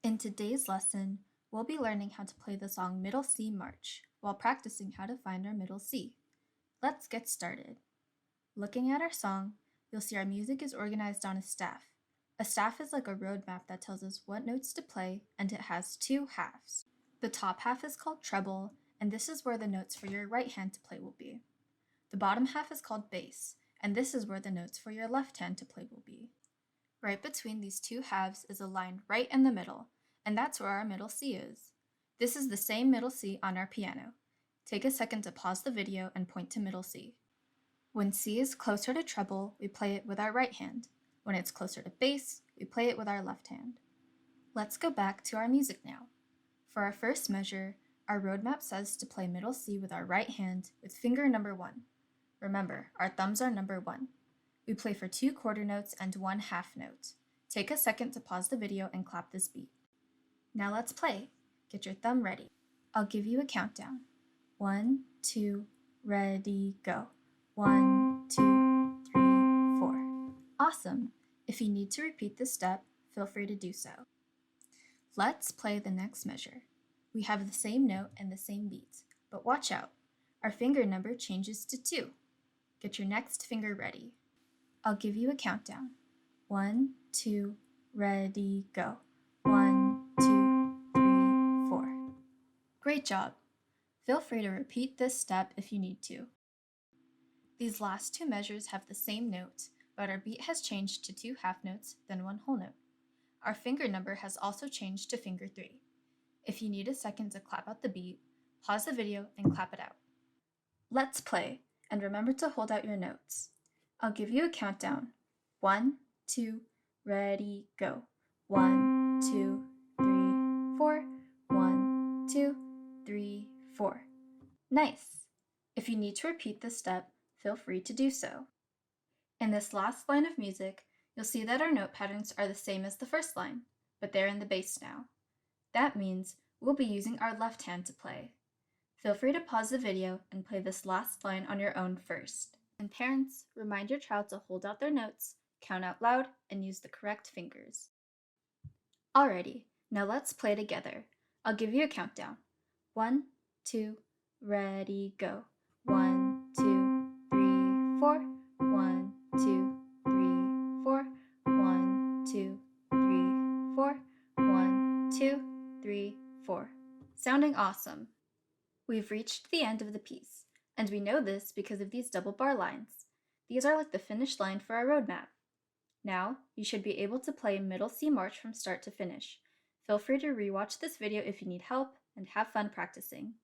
In today's lesson, we'll be learning how to play the song Middle C March while practicing how to find our middle C. Let's get started. Looking at our song, you'll see our music is organized on a staff. A staff is like a road map that tells us what notes to play, and it has two halves. The top half is called treble, and this is where the notes for your right hand to play will be. The bottom half is called bass, and this is where the notes for your left hand to play will be. Right between these two halves is a line right in the middle, and that's where our middle C is. This is the same middle C on our piano. Take a second to pause the video and point to middle C. When C is closer to treble, we play it with our right hand. When it's closer to bass, we play it with our left hand. Let's go back to our music now. For our first measure, our roadmap says to play middle C with our right hand with finger number 1. Remember, our thumbs are number 1. We play for 2 quarter notes and 1 half note. Take a second to pause the video and clap this beat. Now let's play. Get your thumb ready. I'll give you a countdown. 1, 2, ready, go. 1, 2, 3, 4. Awesome! If you need to repeat this step, feel free to do so. Let's play the next measure. We have the same note and the same beat, but watch out. Our finger number changes to 2. Get your next finger ready. I'll give you a countdown. 1, 2, ready, go. 1, 2, 3, 4. Great job! Feel free to repeat this step if you need to. These last 2 measures have the same note, but our beat has changed to 2 half notes, then 1 whole note. Our finger number has also changed to finger 3. If you need a second to clap out the beat, pause the video and clap it out. Let's play, and remember to hold out your notes. I'll give you a countdown. 1, 2, ready, go. 1, 2, 3, 4. 1, 2, 3, 4. Nice! If you need to repeat this step, feel free to do so. In this last line of music, you'll see that our note patterns are the same as the first line, but they're in the bass now. That means we'll be using our left hand to play. Feel free to pause the video and play this last line on your own first. And parents, remind your child to hold out their notes, count out loud, and use the correct fingers. Alrighty, now let's play together. I'll give you a countdown. 1, 2, ready, go. 1, 2, 3, 4. 1, 2, 3, 4. 1, 2, 3, 4. 1, 2, 3, 4. Sounding awesome! We've reached the end of the piece, and we know this because of these double bar lines. These are like the finish line for our roadmap. Now, you should be able to play Middle C March from start to finish. Feel free to rewatch this video if you need help, and have fun practicing.